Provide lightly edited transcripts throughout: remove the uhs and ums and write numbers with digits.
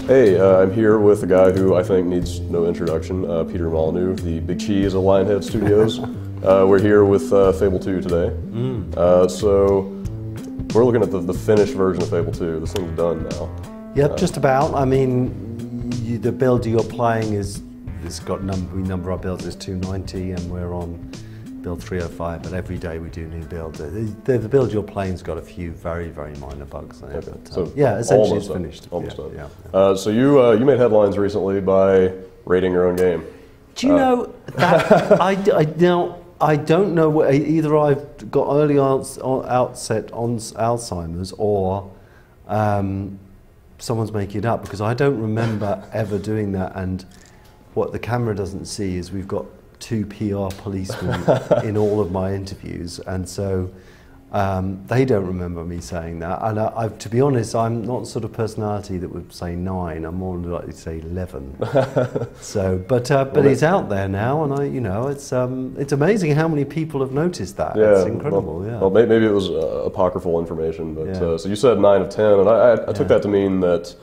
Hey, I'm here with a guy who I think needs no introduction, Peter Molyneux, the Big Cheese of Lionhead Studios. We're here with Fable 2 today. So we're looking at the finished version of Fable 2. This thing's done now. Yep, just about. I mean, the build you're playing is got we number our builds as 290, and we're on build 305. But every day we do new build. The build you're playing's got a few very minor bugs in it. Okay. But, So yeah, essentially it's done. finished. Almost done. Yeah. So you made headlines recently by rating your own game. Do you know that I don't know either I've got early outset on Alzheimer's or someone's making it up, because I don't remember ever doing that. And what the camera doesn't see is we've got 2 PR policemen in all of my interviews, and so they don't remember me saying that. And to be honest, I'm not the sort of personality that would say 9. I'm more likely to say 11. So, but it's out there now, and it's amazing how many people have noticed that. Yeah, it's incredible. Well, maybe it was apocryphal information, but Yeah. so you said 9 of 10, and I took that to mean that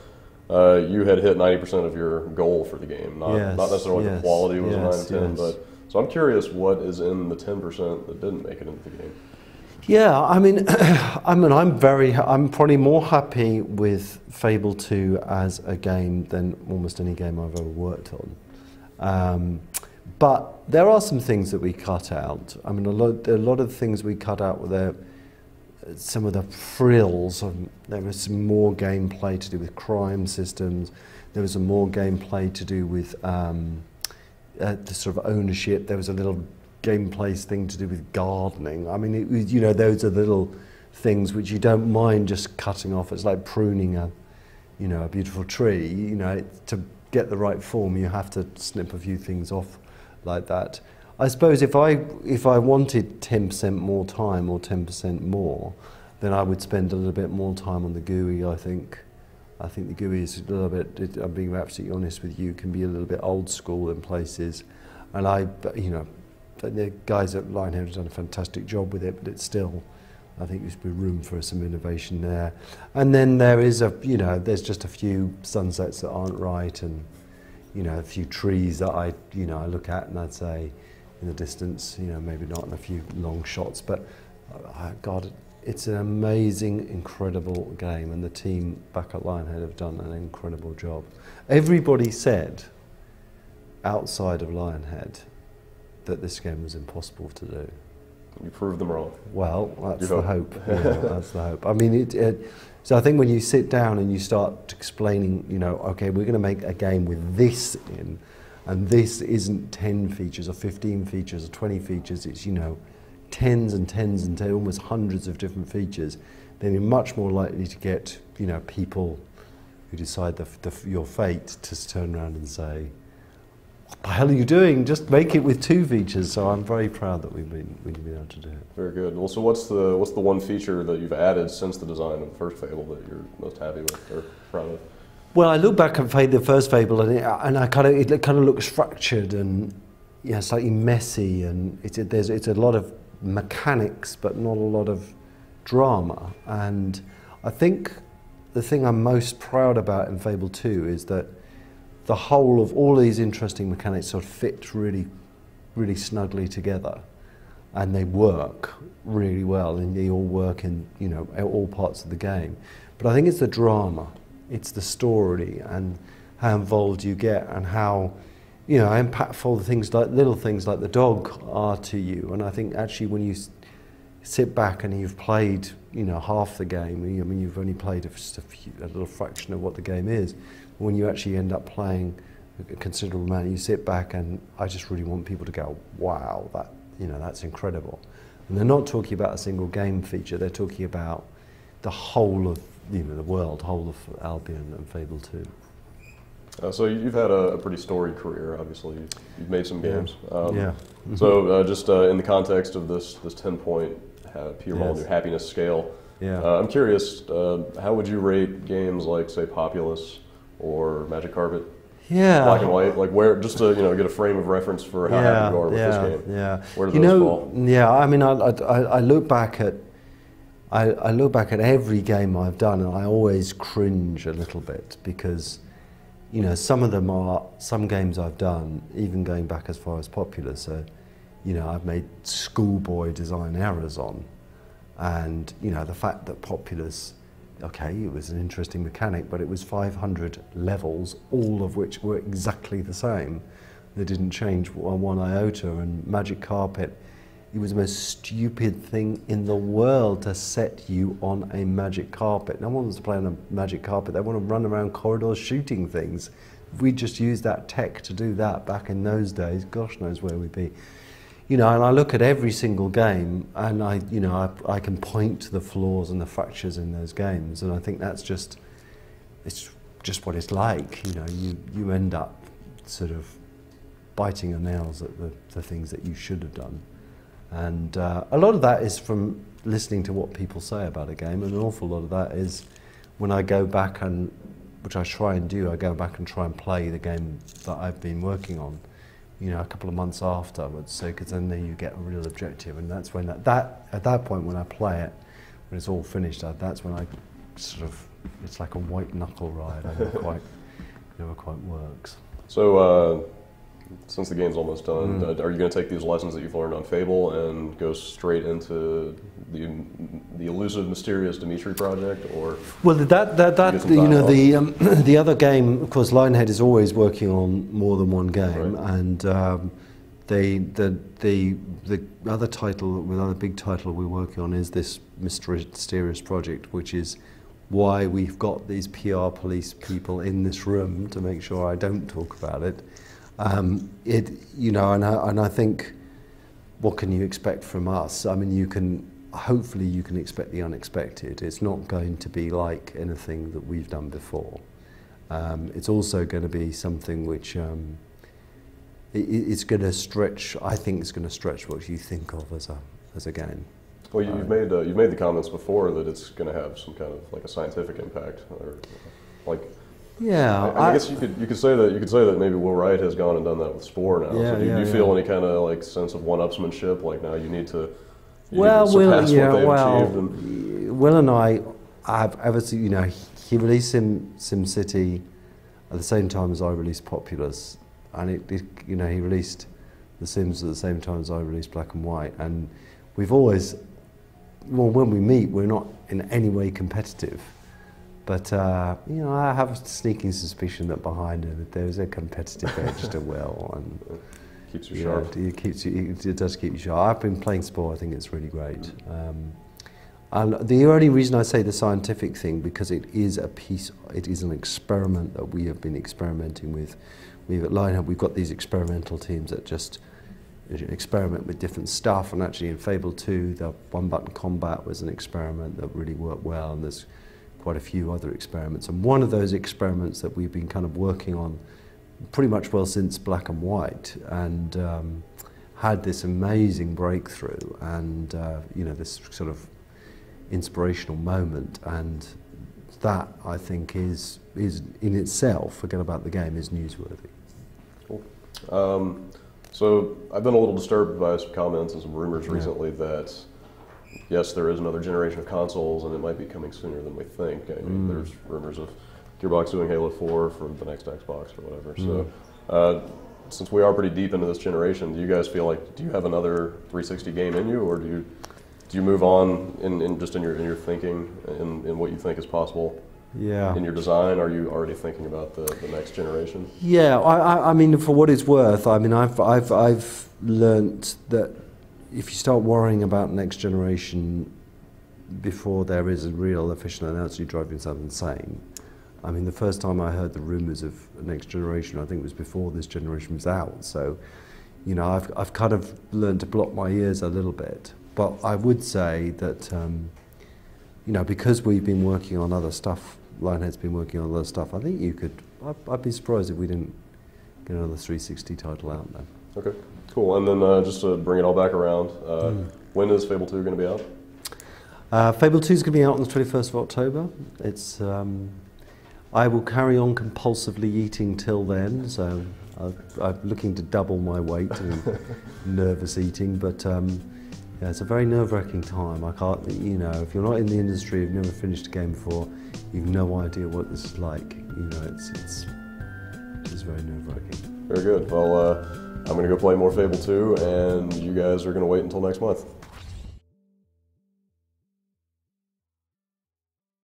you had hit 90% of your goal for the game, not necessarily the quality was 9 of 10, but so I'm curious what is in the 10% that didn't make it into the game. Yeah, I mean, I'm probably more happy with Fable 2 as a game than almost any game I've ever worked on. But there are some things that we cut out. I mean, a lot of things we cut out were some of the frills. There was some more gameplay to do with crime systems. There was some more gameplay to do with the sort of ownership. There was a little gameplay thing to do with gardening. I mean, it was, those are little things which you don't mind just cutting off. It's like pruning a beautiful tree. To get the right form, you have to snip a few things off like that. I suppose if I wanted 10% more time or 10% more, then I would spend a little bit more time on the GUI. I think the GUI is a little bit, I'm being absolutely honest with you, can be a little bit old school in places. And the guys at Lionhead have done a fantastic job with it, but it's still, I think there's room for some innovation there. And then there is there's just a few sunsets that aren't right, and a few trees that I look at and I'd say in the distance, maybe not in a few long shots, but God, it's an amazing, incredible game, and the team back at Lionhead have done an incredible job. Everybody said outside of Lionhead that this game was impossible to do. You proved them wrong. Well, that's the hope. That's the hope. I mean, so I think when you sit down and you start explaining, okay, we're going to make a game with this in, and this isn't 10 features or 15 features or 20 features, it's, tens and tens and almost hundreds of different features, then you're much more likely to get, people who decide your fate to turn around and say, what the hell are you doing? Just make it with 2 features. So I'm very proud that we've been able to do it. Very good. Well, so what's the one feature that you've added since the design of the first Fable that you're most happy with or proud of? Well, I look back at the first Fable, and it kind of looks fractured and slightly messy, and it's a lot of mechanics, but not a lot of drama. And I think the thing I'm most proud about in Fable 2 is that the whole of all these interesting mechanics sort of fit really snugly together, and they work really well, and they all work in all parts of the game. But I think it's the drama, it's the story, and how involved you get, and how impactful little things like the dog are to you. And I think actually when you sit back and you've played half the game, I mean you've only played a little fraction of what the game is. When you actually end up playing a considerable amount, you sit back, and I just really want people to go, wow, that's incredible. And they're not talking about a single game feature, they're talking about the whole of the world, whole of Albion and Fable 2. So you've had a pretty storied career, obviously. You've made some games. So just in the context of this 10-point Peter Molyneux happiness scale, I'm curious, how would you rate games like, say, Populous or Magic Carpet? Black and White, like where, just to get a frame of reference for how happy you are with this game. Where do those fall? Yeah, I mean, I look back at every game I've done, and I always cringe a little bit, because you know, some of them are, some games I've done, even going back as far as Popular, so, you know, I've made schoolboy design errors on. And, you know, the fact that Popular's, okay, it was an interesting mechanic, but it was 500 levels, all of which were exactly the same. They didn't change one iota. And Magic Carpet, it was the most stupid thing in the world to set you on a magic carpet. No one wants to play on a magic carpet. They want to run around corridors shooting things. If we just used that tech to do that back in those days, gosh knows where we'd be. You know, and I look at every single game, and I can point to the flaws and the fractures in those games, and I think that's just, it's just what it's like. You know, you end up sort of biting your nails at the things that you should have done. And a lot of that is from listening to what people say about a game, and an awful lot of that is when I go back and, which I try and do, I go back and try and play the game that I've been working on, you know, a couple of months afterwards, so because then you get a real objective, and that's when at that point when I play it, when it's all finished, that's when I sort of, it's like a white knuckle ride. I never quite works. So. Since the game's almost done, are you going to take these lessons that you've learned on Fable and go straight into the elusive, mysterious Dimitri project, or? Well, that you know, the other game, of course, Lionhead is always working on more than one game, right. And the other title, another big title we're working on is this mysterious project, which is why we've got these PR police people in this room to make sure I don't talk about it. You know, and I think, what can you expect from us? I mean, hopefully you can expect the unexpected. It's not going to be like anything that we've done before. It's also going to be something which, it's going to stretch, I think it's going to stretch what you think of as a game. Well, you've made the comments before that it's going to have some kind of like a scientific impact, or like. Yeah, I guess you could say that maybe Will Wright has gone and done that with Spore now. Yeah, so do you feel any kind of like sense of one-upsmanship? Like now you need to surpass what they've achieved. Will and I have obviously, you know, he released SimCity at the same time as I released Populous, and you know, he released The Sims at the same time as I released Black and White, and we've always, well, when we meet, we're not in any way competitive. But, you know, I have a sneaking suspicion that behind it there's a competitive edge to Will. And keeps you sharp. It does keep you sharp. I've been playing Spore, I think it's really great. And the only reason I say the scientific thing, because it is an experiment that we have been experimenting with. We've at Lionhead, we've got these experimental teams that just experiment with different stuff. And actually in Fable 2, the one-button combat was an experiment that really worked well. And there's quite a few other experiments, and one of those experiments that we've been kind of working on pretty much well since Black and White, and had this amazing breakthrough, and you know, this sort of inspirational moment, and that I think is in itself, forget about the game, is newsworthy. Cool. So I've been a little disturbed by some comments and some rumors recently that yes, there is another generation of consoles, and it might be coming sooner than we think. I mean, there's rumors of Gearbox doing Halo 4 for the next Xbox or whatever. So, since we are pretty deep into this generation, do you guys feel like, do you have another 360 game in you, or do you move on in your thinking, in what you think is possible? Yeah. In your design, are you already thinking about the next generation? Yeah, I mean, for what it's worth, I mean, I've learnt that if you start worrying about next generation before there is a real official announcement, you drive yourself insane. I mean, the first time I heard the rumours of next generation, I think it was before this generation was out. So, you know, I've kind of learned to block my ears a little bit. But I would say that, you know, because we've been working on other stuff, Lionhead's been working on other stuff, I think I'd be surprised if we didn't get another 360 title out there. Okay, cool. And then just to bring it all back around, when is Fable 2 going to be out? Fable 2 is going to be out on the 21st of October. It's, I will carry on compulsively eating till then, so I'm looking to double my weight in nervous eating, but yeah, it's a very nerve-wracking time. I can't, you know, if you're not in the industry, you've never finished a game before, you've no idea what this is like. You know, is very nerve-wracking. Very good. Well, I'm going to go play more Fable 2, and you guys are going to wait until next month.